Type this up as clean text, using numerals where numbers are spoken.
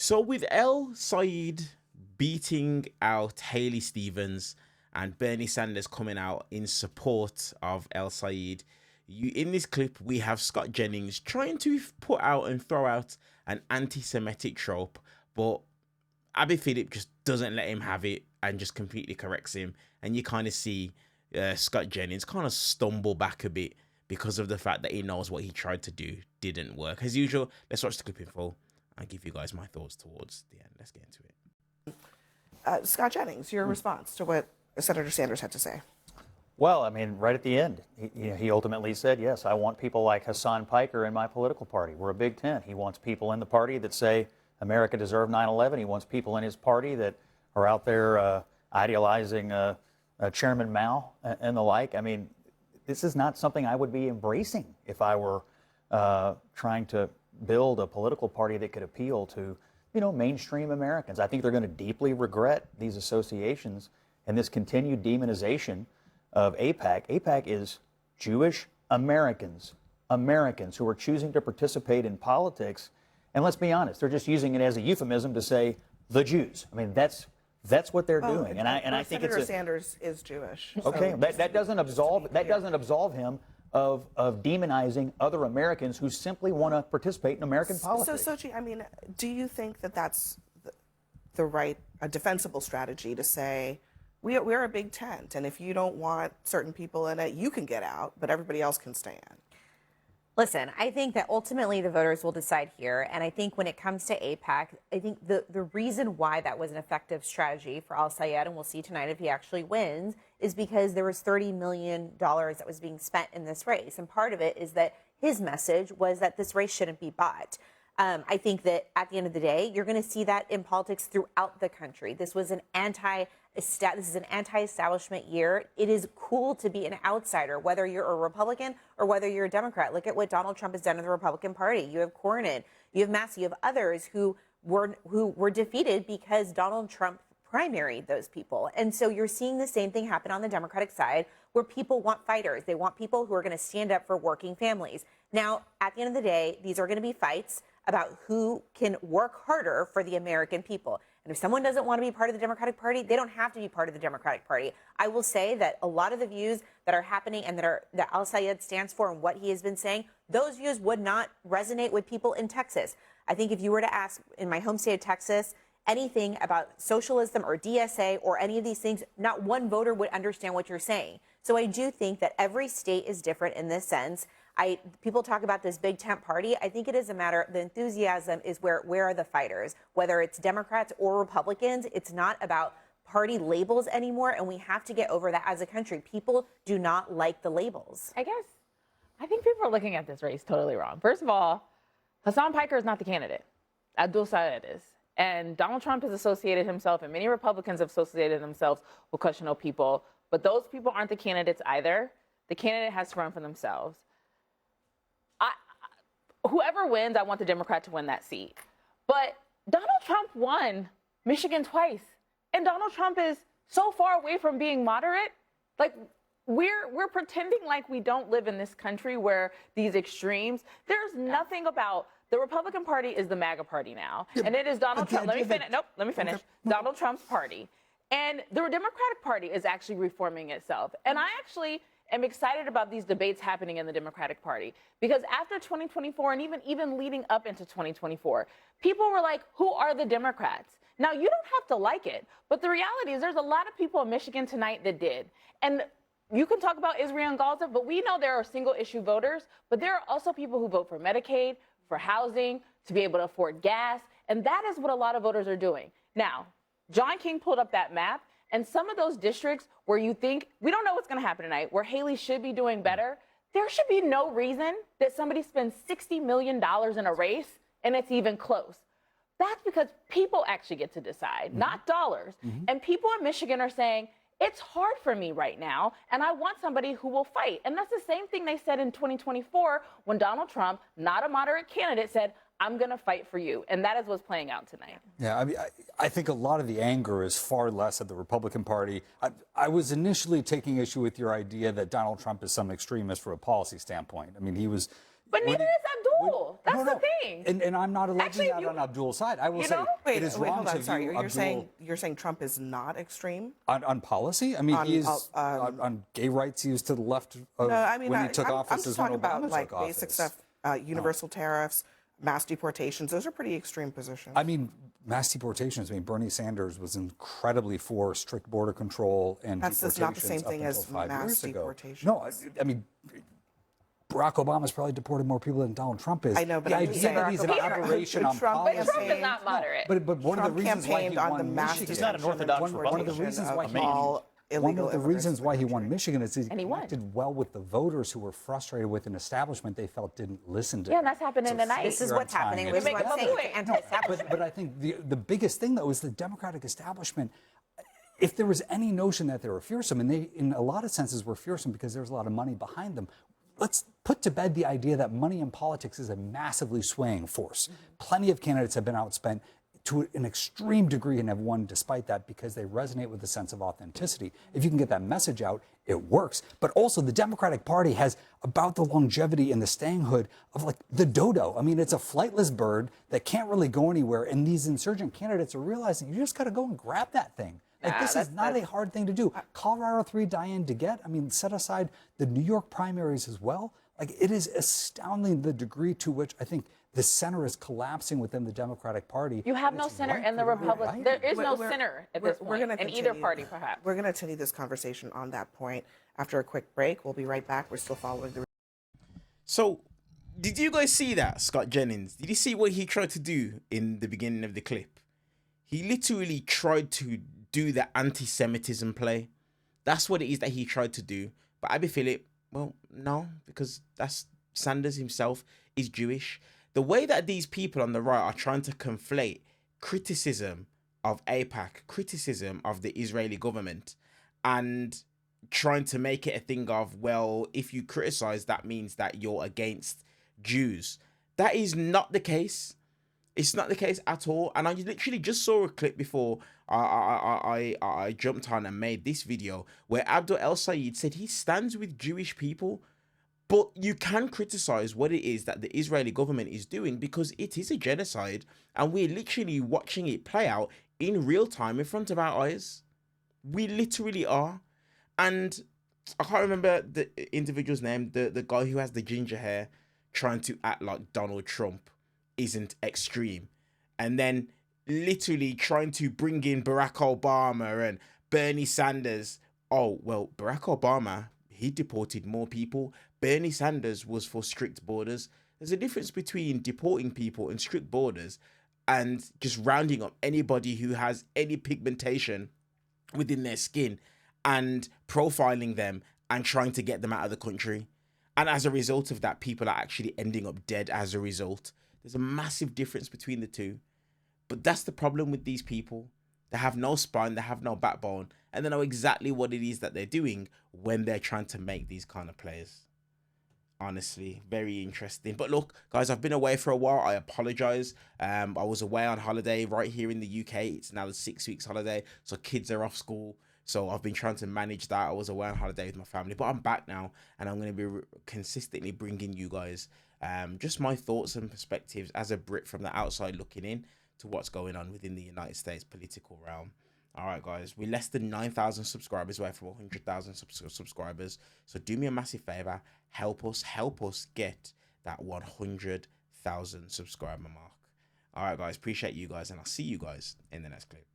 So with El Said beating out Haley Stevens and Bernie Sanders coming out in support of El Said, in this clip we have Scott Jennings trying to put out and throw out an anti-Semitic trope, but Phillip just doesn't let him have it and just completely corrects him, and you kind of see Scott Jennings kind of stumble back a bit because of the fact that he knows what he tried to do didn't work. As usual, let's watch the clip in full and give you guys my thoughts towards the end. Let's get into it. Scott Jennings, your response to what Senator Sanders had to say. Well, I mean, right at the end, he ultimately said, yes, I want people like Hasan Piker in my political party. We're a big tent. He wants people in the party that say America deserved 9/11. He wants people in his party that are out there idealizing Chairman Mao and the like. I mean, this is not something I would be embracing if I were trying to build a political party that could appeal to, mainstream Americans. I think they're going to deeply regret these associations and this continued demonization of AIPAC. AIPAC is Jewish Americans who are choosing to participate in politics. And let's be honest, they're just using it as a euphemism to say the Jews. I mean, that's what they're doing. And I think Senator Sanders is Jewish. Okay, so that doesn't absolve him of demonizing other Americans who simply want to participate in American politics. So Sochi, I mean, do you think that that's a defensible strategy to say, we're a big tent, and if you don't want certain people in it, you can get out, but everybody else can stand? Listen, I think that ultimately the voters will decide here. And I think when it comes to AIPAC, I think the reason why that was an effective strategy for Al Sayed, and we'll see tonight if he actually wins, is because there was $30 million that was being spent in this race. And part of it is that his message was that this race shouldn't be bought. I think that at the end of the day, you're going to see that in politics throughout the country. This was an anti-establishment year. It is cool to be an outsider, whether you're a Republican or whether you're a Democrat. Look at what Donald Trump has done in the Republican Party. You have Cornyn, you have Massey, you have others who were defeated because Donald Trump primaried those people. And so you're seeing the same thing happen on the Democratic side, where people want fighters. They want people who are going to stand up for working families. Now, at the end of the day, these are going to be fights about who can work harder for the American people. And if someone doesn't want to be part of the Democratic Party, they don't have to be part of the Democratic Party. I will say that a lot of the views that are happening and that Al Sayed stands for and what he has been saying, those views would not resonate with people in Texas. I think if you were to ask in my home state of Texas anything about socialism or DSA or any of these things, not one voter would understand what you're saying. So I do think that every state is different in this sense. People talk about this big tent party. I think it is a matter, the enthusiasm is where are the fighters, whether it's Democrats or Republicans. It's not about party labels anymore, and we have to get over that as a country. People do not like the labels. I think people are looking at this race totally wrong. First of all, Hasan Piker is not the candidate. Abdul Sayed is. And Donald Trump has associated himself, and many Republicans have associated themselves with questionable people, but those people aren't the candidates either. The candidate has to run for themselves. Whoever wins, I want the Democrat to win that seat. But Donald Trump won Michigan twice. And Donald Trump is so far away from being moderate. Like, we're pretending like we don't live in this country where these extremes, there's nothing about, the Republican Party is the MAGA party now. Yeah, and it is Donald Trump. Let me finish. Okay. Donald Trump's party. And the Democratic Party is actually reforming itself. And I actually am excited about these debates happening in the Democratic Party, because after 2024 and even leading up into 2024, people were like, who are the Democrats? Now, you don't have to like it, but the reality is there's a lot of people in Michigan tonight that did. And you can talk about Israel and Gaza, but we know there are single issue voters, but there are also people who vote for Medicaid, for housing, to be able to afford gas. And that is what a lot of voters are doing. Now, John King pulled up that map. And some of those districts where you think, we don't know what's going to happen tonight, where Haley should be doing better, there should be no reason that somebody spends $60 million in a race and it's even close. That's because people actually get to decide, not dollars. And people in Michigan are saying, it's hard for me right now, and I want somebody who will fight. And that's the same thing they said in 2024 when Donald Trump, not a moderate candidate, said, I'm going to fight for you. And that is what's playing out tonight. Yeah, I mean, I think a lot of the anger is far less at the Republican Party. I was initially taking issue with your idea that Donald Trump is some extremist from a policy standpoint. I mean, he was But neither is Abdul. That's the thing. And I'm not alleging Actually, that on Abdul's side. I will say Wait, it is wait, wrong hold to on. Sorry, view you're saying Trump is not extreme? on policy. I mean, he is on gay rights. He was to the left of No, I mean, when he took I'm office just as when talking Obama about like took basic office. stuff, universal tariffs, mass deportations. Those are pretty extreme positions. I mean, mass deportations. I mean, Bernie Sanders was incredibly for strict border control and That's deportations not the same up thing until as 5 mass years ago. deportations. No, I mean, Barack Obama's probably deported more people than Donald Trump is. I know, but the I'm just idea saying that he's an Barack Obama- aberration on Trump policy. But Trump is not moderate. But one of the Trump reasons why he campaigned on the won mass Michigan. He's not an orthodox One of the Republican. reasons why he all one illegal of the immigrants reasons in the why he country. won Michigan is he And he won. connected well with the voters who were frustrated with an establishment they felt didn't listen to Yeah, him. and that's happening tonight. This is here what's I'm tying happening. it Which is to what I'm the saying. point. It's anti-establishment. But I think the biggest thing, though, is the Democratic establishment. If there was any notion that they were fearsome, and they, in a lot of senses, were fearsome because there was a lot of money behind them, let's put to bed the idea that money in politics is a massively swaying force. Plenty of candidates have been outspent to an extreme degree and have won despite that because they resonate with a sense of authenticity. If you can get that message out, it works. But also the Democratic Party has about the longevity and the stayinghood of like the dodo. I mean, it's a flightless bird that can't really go anywhere. And these insurgent candidates are realizing you just got to go and grab that thing. Like, this is not a hard thing to do. Colorado 3, Diane DeGette, I mean, set aside the New York primaries as well. Like, it is astounding the degree to which I think the center is collapsing within the Democratic Party. You have And no it's center right in the for Republic. right. There is no We're- center at we're- this we're point gonna in either continue- party, perhaps. We're going to continue this conversation on that point after a quick break. We'll be right back. We're still following the. So, did you guys see that, Scott Jennings? Did you see what he tried to do in the beginning of the clip? He literally tried to do the anti-Semitism play. That's what it is that he tried to do. But Abby Phillip, well, no, because that's Sanders himself is Jewish. The way that these people on the right are trying to conflate criticism of AIPAC, criticism of the Israeli government, and trying to make it a thing of, well, if you criticize, that means that you're against Jews. That is not the case. It's not the case at all. And I literally just saw a clip before I jumped on and made this video where Abdul El Sayed said he stands with Jewish people. But you can criticize what it is that the Israeli government is doing because it is a genocide and we're literally watching it play out in real time in front of our eyes. We literally are. And I can't remember the individual's name, the guy who has the ginger hair trying to act like Donald Trump isn't extreme. And then literally trying to bring in Barack Obama and Bernie Sanders. Oh, well, Barack Obama, he deported more people. Bernie Sanders was for strict borders. There's a difference between deporting people and strict borders and just rounding up anybody who has any pigmentation within their skin and profiling them and trying to get them out of the country. And as a result of that, people are actually ending up dead as a result. There's a massive difference between the two. But that's the problem with these people. They have no spine, they have no backbone, and they know exactly what it is that they're doing when they're trying to make these kind of plays. Honestly, very interesting. But look, guys, I've been away for a while. I apologize. I was away on holiday right here in the UK. It's now the 6 weeks holiday, so kids are off school. So I've been trying to manage that. I was away on holiday with my family, but I'm back now, and I'm going to be consistently bringing you guys just my thoughts and perspectives as a Brit from the outside looking in to what's going on within the United States political realm. All right, guys, we're less than 9,000 subscribers away from 100,000 subscribers. So do me a massive favor, help us get that 100,000 subscriber mark. All right, guys, appreciate you guys, and I'll see you guys in the next clip.